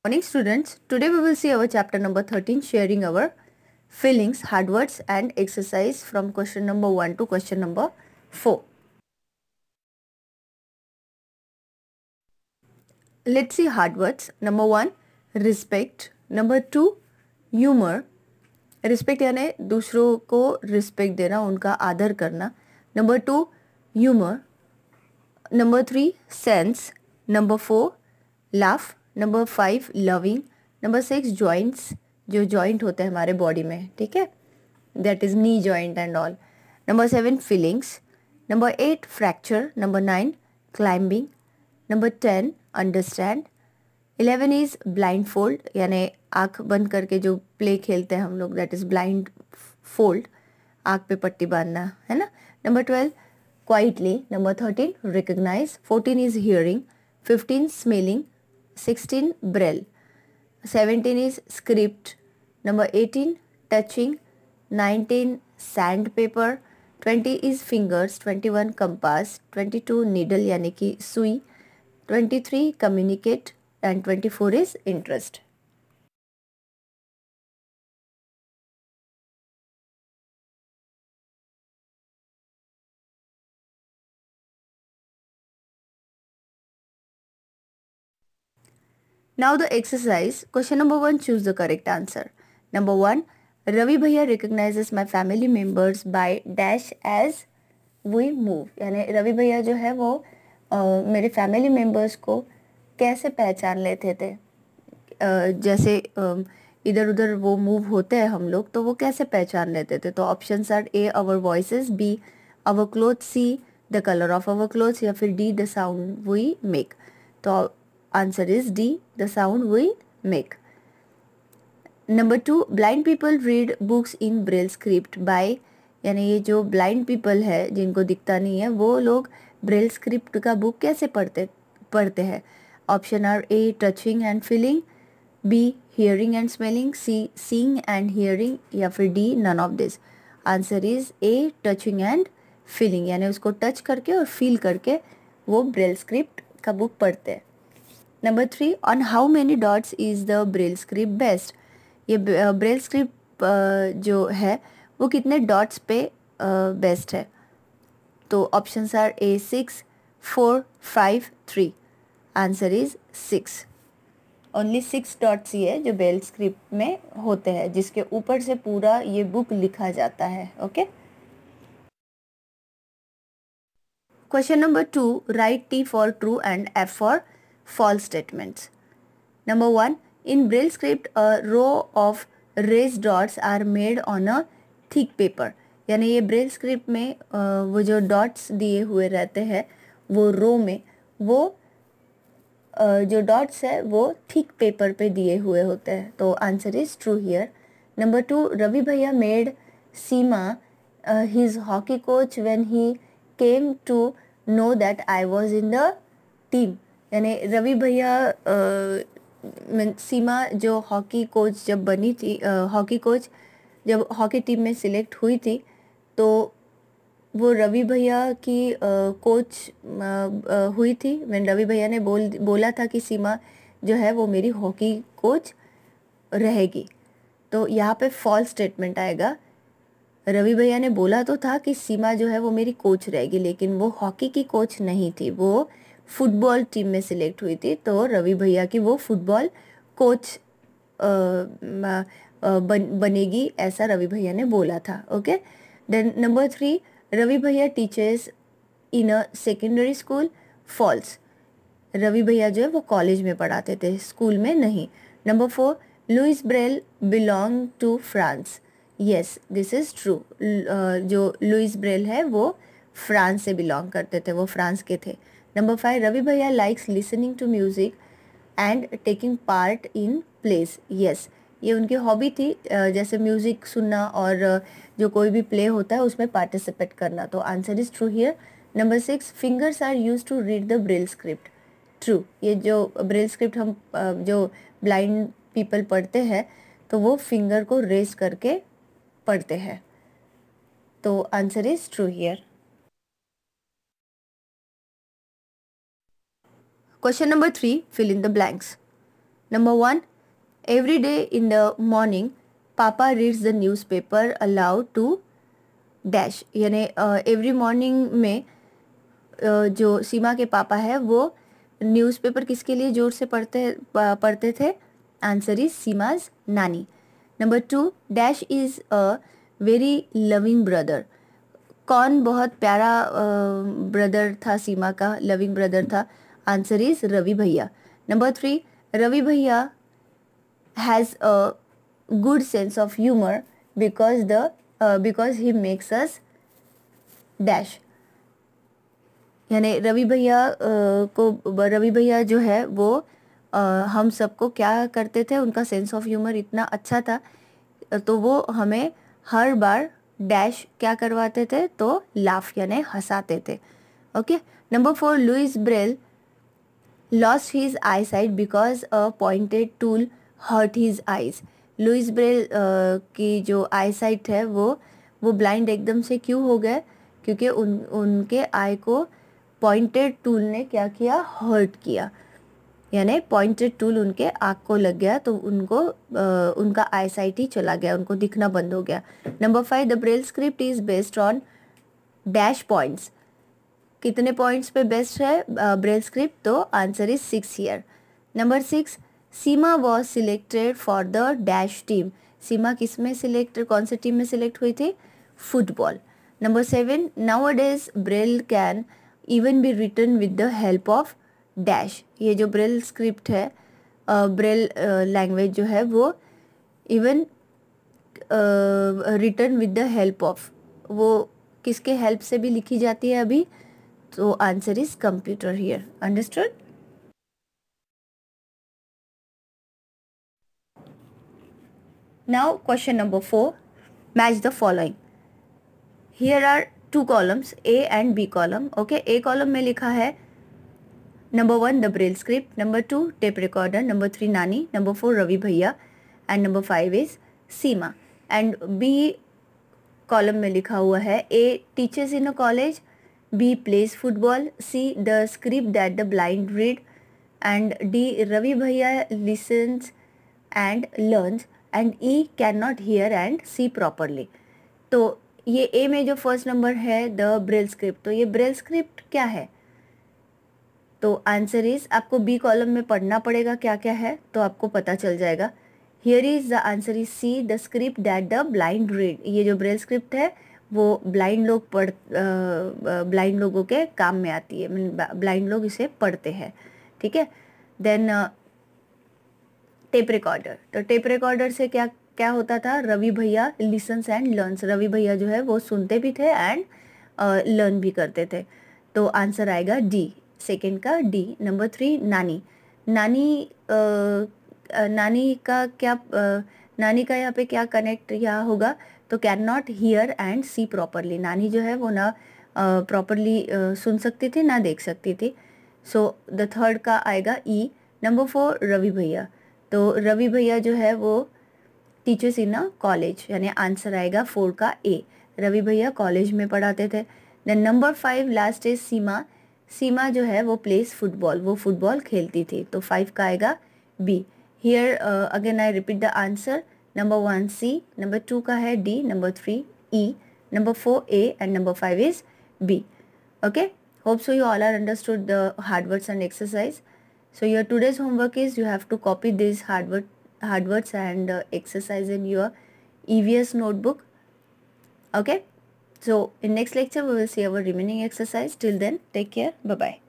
Morning students, today we will see our chapter number 13, sharing our feelings, hard words and exercise from question number 1 to question number 4. Let's see hard words. Number 1, respect. Number 2, humor. Respect यानी दूसरों को respect देना, उनका आदर करना. Number 2, humour. Number 3, sense. Number 4, laugh. Number 5, loving. Number 6, joints, जो joint होते हैं हमारे बॉडी में, ठीक है, that is knee joint and all. Number 7, feelings. Number 8, fracture. Number 9, climbing. Number 10, understand. 11 is blind fold, यानी आँख बंद करके जो प्ले खेलते हैं हम लोग, दैट इज ब्लाइंड फोल्ड, आँख पे पट्टी बांधना, है ना. Number 12, quietly. Number 13, recognise. 14 is hearing. 15, smelling. 16, Braille. 17 is script. Number 18, touching. 19, sandpaper. 20 is fingers. 21, compass. 22, needle यानी कि सुई. 23, communicate. And 24 is interest. Now the exercise. Question number 1, choose the correct answer. Number 1, Ravi Bhaiya recognizes my family members by dash as we move. यानी रवि भैया जो है वो मेरे family members को कैसे पहचान लेते थे, जैसे इधर उधर वो मूव होते हैं हम लोग, तो वो कैसे पहचान लेते थे. तो options are A, our voices. B, our cloth. C, the colour of our clothes. या फिर D, the sound we make. तो answer is D, the sound we make. Number 2, blind people read books in Braille script by, यानी ये जो blind people है जिनको दिखता नहीं है, वो लोग ब्रेल स्क्रिप्ट का बुक कैसे पढ़ते हैं. Option are A, touching and feeling. B, hearing and smelling. C, seeing and hearing. या फिर D, none of this. Answer is A, touching and feeling, यानी उसको टच करके और फील करके वो ब्रेल स्क्रिप्ट का बुक पढ़ते हैं. Number 3, on how many dots is the Braille script based. ये ब्रेल स्क्रिप्ट जो है वो कितने डॉट्स पे बेस्ट है. तो options are A, 6, 4, 5, 3. Answer is 6. Only 6 dots ही है जो ब्रेल स्क्रिप्ट में होते हैं, जिसके ऊपर से पूरा ये बुक लिखा जाता है. Okay. Question number 2, right T for true and F for false statements. Number 1, in braille script a row of raised dots are made on a thick paper. यानी ये ब्रेल स्क्रिप्ट में वो जो डॉट्स दिए हुए रहते हैं वो रो में, वो जो डॉट्स है वो थिक पेपर पे दिए हुए होते हैं. तो answer is true here. Number 2, Ravi भैया made Seema his hockey coach when he came to know that I was in the team. यानी रवि भैया सीमा जो हॉकी कोच जब बनी थी, हॉकी कोच जब हॉकी टीम में सिलेक्ट हुई थी, तो वो रवि भैया की कोच हुई थी. व्हेन रवि भैया ने बोला था कि सीमा जो है वो मेरी हॉकी कोच रहेगी. तो यहाँ पे फॉल्स स्टेटमेंट आएगा. रवि भैया ने बोला तो था कि सीमा जो है वो मेरी कोच रहेगी, लेकिन वो हॉकी की कोच नहीं थी, वो फुटबॉल टीम में सिलेक्ट हुई थी. तो रवि भैया की वो फुटबॉल कोच बनेगी, ऐसा रवि भैया ने बोला था. ओके. देन नंबर 3, रवि भैया teachers in a secondary school. False. Ravi भैया जो है वो कॉलेज में पढ़ाते थे, स्कूल में नहीं. Number 4, Louis Braille belong to France. Yes, this is true. जो लुइस ब्रेल है वो फ्रांस से बिलोंग करते थे, वो फ्रांस के थे. नंबर 5, रवि भैया likes listening to music and taking part in plays. Yes, ये उनकी हॉबी थी, जैसे म्यूज़िक सुनना और जो कोई भी प्ले होता है उसमें पार्टिसिपेट करना. तो answer is true here. Number 6, fingers are use to read the Braille script. True. ये जो ब्रेल स्क्रिप्ट हम जो ब्लाइंड पीपल पढ़ते हैं तो वो फिंगर को रेज करके पढ़ते हैं. तो answer is true here. Question number 3, fill in the blanks. Number 1, every day in the morning Papa reads the newspaper aloud to dash, यानी एवरी मॉर्निंग में जो सीमा के पापा है वो न्यूज़पेपर किसके लिए जोर से पढ़ते थे? आंसर इज सीमाज नानी. Number 2, dash is a very loving brother. कौन बहुत प्यारा ब्रदर था सीमा का, लविंग ब्रदर था? आंसर इज रवि भैया. नंबर 3, रवि भैया has a good sense of humour because he makes us dash, यानी रवि भैया जो है वो हम सबको क्या करते थे, उनका सेंस ऑफ ह्यूमर इतना अच्छा था तो वो हमें हर बार डैश क्या करवाते थे, तो लाफ यानी हंसाते थे. Okay. Number 4, Louis Braille lost his eye sight because a pointed tool hurt his eyes. Louis Braille की जो आई साइट है वो ब्लाइंड एकदम से क्यों हो गए? क्योंकि उनके आई को पॉइंटेड टूल ने क्या किया? हर्ट किया, यानी पॉइंटेड टूल उनके आँख को लग गया तो उनको उनका आई साइट ही चला गया, उनको दिखना बंद हो गया. Number 5, the Braille script is based on dash points. कितने पॉइंट्स पे बेस्ड है ब्रेल स्क्रिप्ट? तो answer is 6 here. Number 6, Seema was selected for the dash team. Seema किस में सिलेक्ट, कौन से टीम में सिलेक्ट हुई थी? Football. Number 7, nowadays Braille can even be written with the help of dash. ये जो ब्रेल स्क्रिप्ट है, ब्रेल लैंग्वेज जो है वो even written with the help of, वो किसके हेल्प से भी लिखी जाती है अभी? तो answer is computer here. Understood? Now question number 4, match the following. Here are 2 columns, A and B column. Okay. A column में लिखा है number 1 the Braille script, number 2 tape recorder, number 3 नानी, नंबर 4 रवि भैया and number 5 is Seema. And B column में लिखा हुआ है A teachers in a college, B plays football, C the script that the blind read and D Ravi भैया listens and learns and E can not hear and see properly. तो ये A में जो first number है the Braille script, तो ये Braille script क्या है? तो आंसर इज, आपको बी कॉलम में पढ़ना पड़ेगा क्या क्या है तो आपको पता चल जाएगा. Here is the answer is C the script that the blind read. ये जो ब्रेल स्क्रिप्ट है वो ब्लाइंड लोगों के काम में आती है, ब्लाइंड लोग इसे पढ़ते हैं. ठीक है. देन टेप रिकॉर्डर, तो टेप रिकॉर्डर से क्या क्या होता था? रवि भैया लिसन्स एंड लर्न्स. रवि भैया जो है वो सुनते भी थे एंड लर्न भी करते थे. तो आंसर आएगा डी, सेकेंड का डी. नंबर 3 नानी. नानी नानी का यहाँ पे क्या कनेक्ट यहाँ होगा? तो can not hear and see properly. नानी जो है वो ना प्रॉपरली सुन सकती थी ना देख सकती थी. सो द थर्ड का आएगा ई. नंबर 4 रवि भैया, तो रवि भैया जो है वो टीचर्स इन अ कॉलेज, यानी आंसर आएगा 4 का ए. रवि भैया कॉलेज में पढ़ाते थे. देन नंबर 5 लास्ट इज सीमा. सीमा जो है वो प्लेस फुटबॉल, वो फुटबॉल खेलती थी. तो 5 का आएगा B. Here again I repeat the answer. Number 1 C, number 2 का है D, number 3 E, number 4 A and number 5 is B. Okay, hope so you all are understood the hard words and exercise. So your today's homework is you have to copy these hard words and exercise in your EVS notebook. Okay, so in next lecture we will see our remaining exercise. Till then, take care. Bye bye.